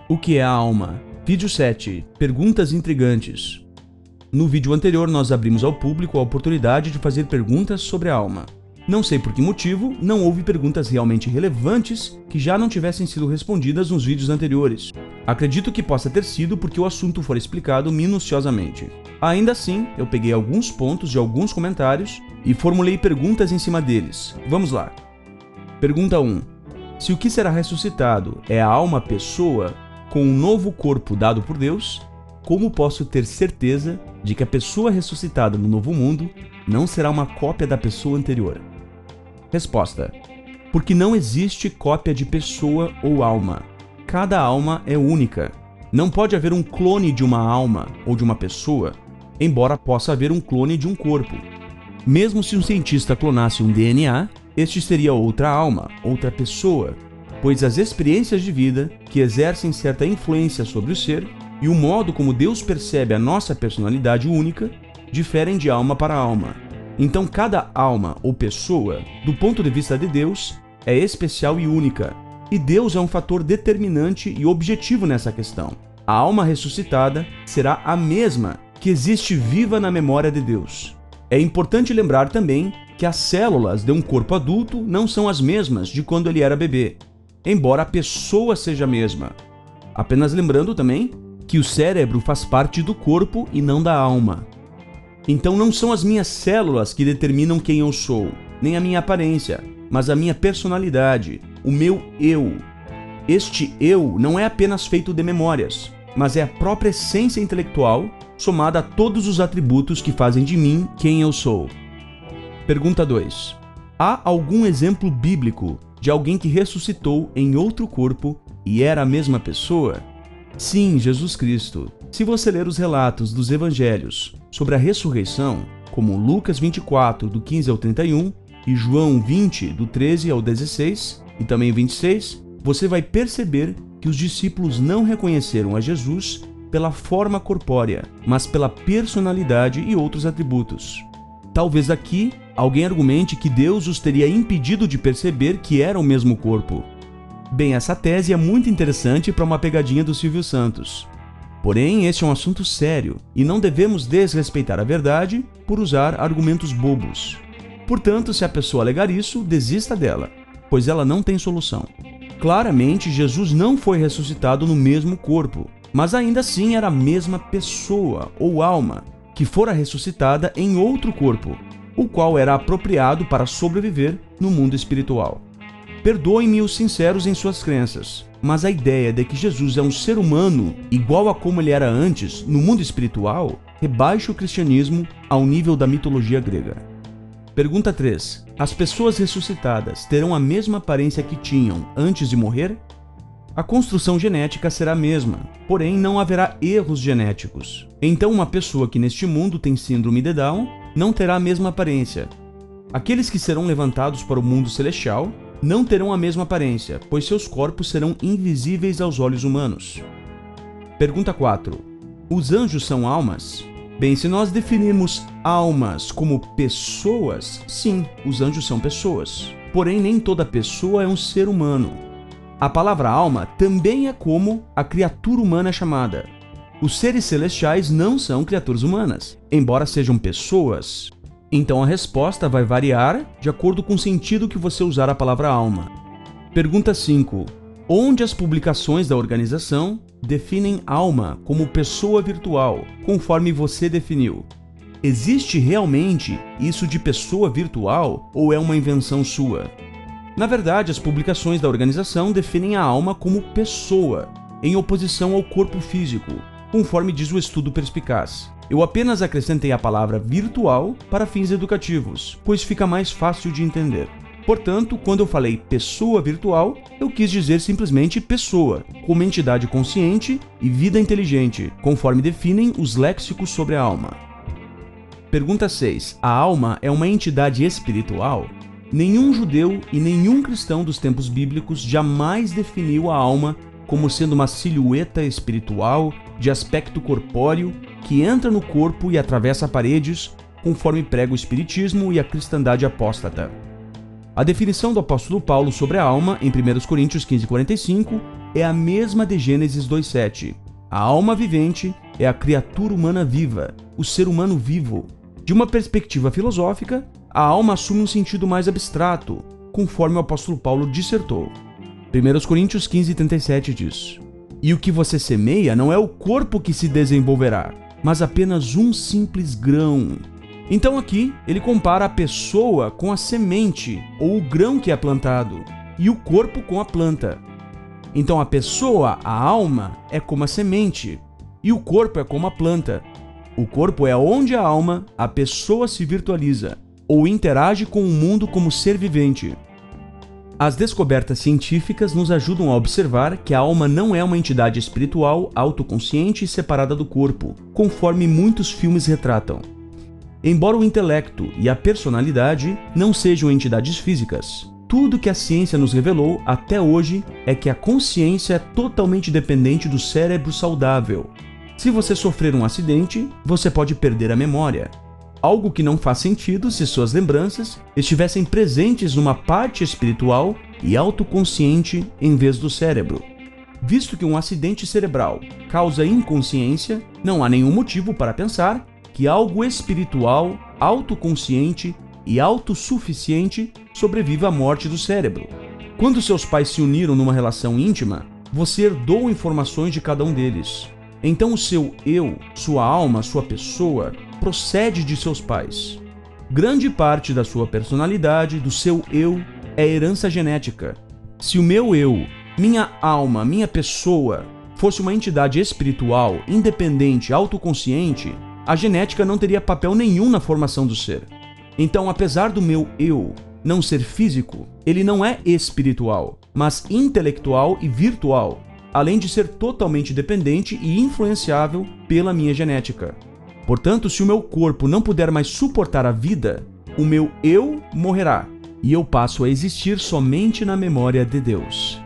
O que é a alma? Vídeo 7. Perguntas intrigantes. No vídeo anterior, nós abrimos ao público a oportunidade de fazer perguntas sobre a alma. Não sei por que motivo, não houve perguntas realmente relevantes que já não tivessem sido respondidas nos vídeos anteriores. Acredito que possa ter sido porque o assunto foi explicado minuciosamente. Ainda assim, eu peguei alguns pontos de alguns comentários e formulei perguntas em cima deles. Vamos lá. Pergunta 1. Se o que será ressuscitado é a alma pessoa com um novo corpo dado por Deus, como posso ter certeza de que a pessoa ressuscitada no novo mundo não será uma cópia da pessoa anterior? Resposta: porque não existe cópia de pessoa ou alma. Cada alma é única. Não pode haver um clone de uma alma ou de uma pessoa, embora possa haver um clone de um corpo. Mesmo se um cientista clonasse um DNA, este seria outra alma, outra pessoa, pois as experiências de vida, que exercem certa influência sobre o ser, e o modo como Deus percebe a nossa personalidade única, diferem de alma para alma. Então cada alma ou pessoa, do ponto de vista de Deus, é especial e única, e Deus é um fator determinante e objetivo nessa questão. A alma ressuscitada será a mesma que existe viva na memória de Deus. É importante lembrar também que as células de um corpo adulto não são as mesmas de quando ele era bebê, embora a pessoa seja a mesma. Apenas lembrando também que o cérebro faz parte do corpo e não da alma. Então não são as minhas células que determinam quem eu sou, nem a minha aparência, mas a minha personalidade, o meu eu. Este eu não é apenas feito de memórias, mas é a própria essência intelectual somada a todos os atributos que fazem de mim quem eu sou. Pergunta 2. Há algum exemplo bíblico de alguém que ressuscitou em outro corpo e era a mesma pessoa? Sim, Jesus Cristo. Se você ler os relatos dos evangelhos sobre a ressurreição, como Lucas 24, do 15 ao 31, e João 20, do 13 ao 16, e também 26, você vai perceber que os discípulos não reconheceram a Jesus pela forma corpórea, mas pela personalidade e outros atributos. Talvez aqui alguém argumente que Deus os teria impedido de perceber que era o mesmo corpo. Bem, essa tese é muito interessante para uma pegadinha do Silvio Santos. Porém, este é um assunto sério e não devemos desrespeitar a verdade por usar argumentos bobos. Portanto, se a pessoa alegar isso, desista dela, pois ela não tem solução. Claramente, Jesus não foi ressuscitado no mesmo corpo, mas ainda assim era a mesma pessoa ou alma que fora ressuscitada em outro corpo, o qual era apropriado para sobreviver no mundo espiritual. Perdoem-me os sinceros em suas crenças, mas a ideia de que Jesus é um ser humano igual a como ele era antes no mundo espiritual rebaixa o cristianismo ao nível da mitologia grega. Pergunta 3. As pessoas ressuscitadas terão a mesma aparência que tinham antes de morrer? A construção genética será a mesma, porém não haverá erros genéticos. Então uma pessoa que neste mundo tem síndrome de Down não terá a mesma aparência. Aqueles que serão levantados para o mundo celestial não terão a mesma aparência, pois seus corpos serão invisíveis aos olhos humanos. Pergunta 4. Os anjos são almas? Bem, se nós definirmos almas como pessoas, sim, os anjos são pessoas. Porém, nem toda pessoa é um ser humano. A palavra alma também é como a criatura humana é chamada. Os seres celestiais não são criaturas humanas, embora sejam pessoas. Então a resposta vai variar de acordo com o sentido que você usar a palavra alma. Pergunta 5. Onde as publicações da organização definem alma como pessoa virtual, conforme você definiu? Existe realmente isso de pessoa virtual ou é uma invenção sua? Na verdade, as publicações da organização definem a alma como pessoa, em oposição ao corpo físico, conforme diz o estudo perspicaz. Eu apenas acrescentei a palavra virtual para fins educativos, pois fica mais fácil de entender. Portanto, quando eu falei pessoa virtual, eu quis dizer simplesmente pessoa, como entidade consciente e vida inteligente, conforme definem os léxicos sobre a alma. Pergunta 6. A alma é uma entidade espiritual? Nenhum judeu e nenhum cristão dos tempos bíblicos jamais definiu a alma como sendo uma silhueta espiritual de aspecto corpóreo que entra no corpo e atravessa paredes, conforme prega o espiritismo e a cristandade apóstata. A definição do apóstolo Paulo sobre a alma, em 1 Coríntios 15:45, é a mesma de Gênesis 2:7. A alma vivente é a criatura humana viva, o ser humano vivo. De uma perspectiva filosófica, a alma assume um sentido mais abstrato, conforme o apóstolo Paulo dissertou. 1 Coríntios 15:37 diz: E o que você semeia não é o corpo que se desenvolverá, mas apenas um simples grão. Então aqui ele compara a pessoa com a semente ou o grão que é plantado e o corpo com a planta. Então a pessoa, a alma, é como a semente e o corpo é como a planta. O corpo é onde a alma, a pessoa se virtualiza ou interage com o mundo como ser vivente. As descobertas científicas nos ajudam a observar que a alma não é uma entidade espiritual, autoconsciente e separada do corpo, conforme muitos filmes retratam. Embora o intelecto e a personalidade não sejam entidades físicas, tudo que a ciência nos revelou até hoje é que a consciência é totalmente dependente do cérebro saudável. Se você sofrer um acidente, você pode perder a memória. Algo que não faz sentido se suas lembranças estivessem presentes numa parte espiritual e autoconsciente em vez do cérebro. Visto que um acidente cerebral causa inconsciência, não há nenhum motivo para pensar que algo espiritual, autoconsciente e autossuficiente sobreviva à morte do cérebro. Quando seus pais se uniram numa relação íntima, você herdou informações de cada um deles. Então o seu eu, sua alma, sua pessoa, procede de seus pais. Grande parte da sua personalidade, do seu eu, é herança genética. Se o meu eu, minha alma, minha pessoa, fosse uma entidade espiritual, independente, autoconsciente, a genética não teria papel nenhum na formação do ser. Então, apesar do meu eu não ser físico, ele não é espiritual, mas intelectual e virtual, além de ser totalmente dependente e influenciável pela minha genética. Portanto, se o meu corpo não puder mais suportar a vida, o meu eu morrerá, e eu passo a existir somente na memória de Deus.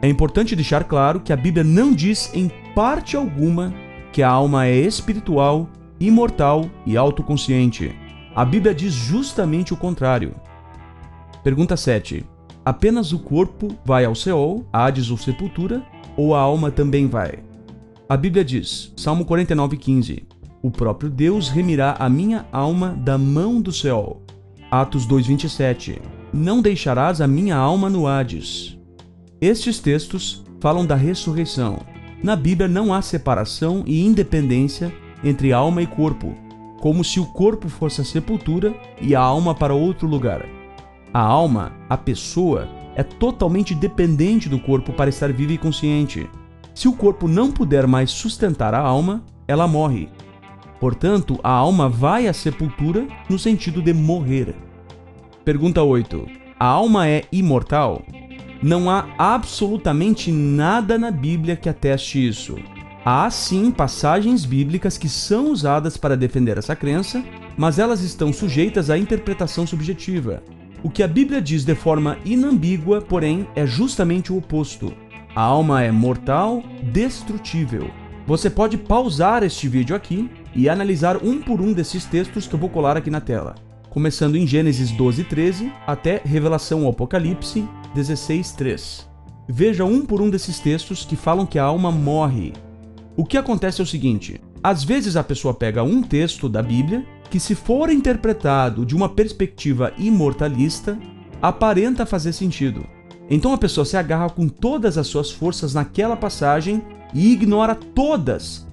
É importante deixar claro que a Bíblia não diz em parte alguma que a alma é espiritual, imortal e autoconsciente. A Bíblia diz justamente o contrário. Pergunta 7. Apenas o corpo vai ao Seol, Hades ou sepultura, ou a alma também vai? A Bíblia diz, Salmo 49:15, o próprio Deus remirá a minha alma da mão do Seol. Atos 2:27, não deixarás a minha alma no Hades. Estes textos falam da ressurreição. Na Bíblia não há separação e independência entre alma e corpo, como se o corpo fosse a sepultura e a alma para outro lugar. A alma, a pessoa, é totalmente dependente do corpo para estar viva e consciente. Se o corpo não puder mais sustentar a alma, ela morre. Portanto, a alma vai à sepultura no sentido de morrer. Pergunta 8. A alma é imortal? Não há absolutamente nada na Bíblia que ateste isso. Há sim passagens bíblicas que são usadas para defender essa crença, mas elas estão sujeitas à interpretação subjetiva. O que a Bíblia diz de forma inambígua, porém, é justamente o oposto. A alma é mortal, destrutível. Você pode pausar este vídeo aqui e analisar um por um desses textos que eu vou colar aqui na tela, começando em Gênesis 12:13 até Revelação ao Apocalipse 16:3. Veja um por um desses textos que falam que a alma morre. O que acontece é o seguinte: às vezes a pessoa pega um texto da Bíblia que, se for interpretado de uma perspectiva imortalista, aparenta fazer sentido. Então a pessoa se agarra com todas as suas forças naquela passagem e ignora todas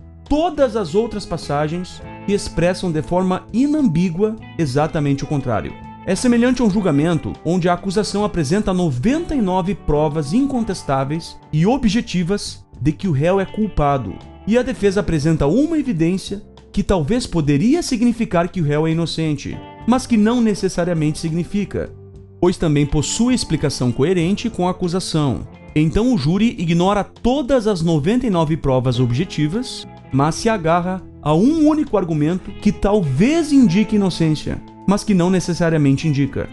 as outras passagens que expressam de forma inambígua exatamente o contrário. É semelhante a um julgamento onde a acusação apresenta 99 provas incontestáveis e objetivas de que o réu é culpado, e a defesa apresenta uma evidência que talvez poderia significar que o réu é inocente, mas que não necessariamente significa, pois também possui explicação coerente com a acusação. Então o júri ignora todas as 99 provas objetivas, mas se agarra a um único argumento que talvez indique inocência, mas que não necessariamente indica.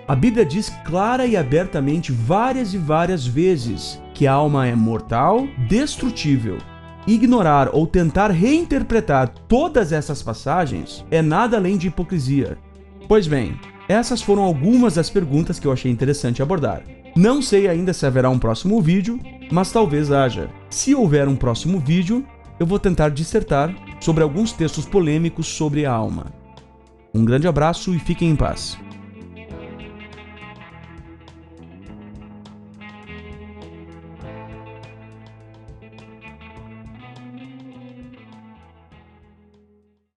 A Bíblia diz clara e abertamente várias e várias vezes que a alma é mortal, destrutível. Ignorar ou tentar reinterpretar todas essas passagens é nada além de hipocrisia. Pois bem, Essas foram algumas das perguntas que eu achei interessante abordar. Não sei ainda se haverá um próximo vídeo, mas talvez haja. Se houver um próximo vídeo, eu vou tentar dissertar sobre alguns textos polêmicos sobre a alma. Um grande abraço e fiquem em paz.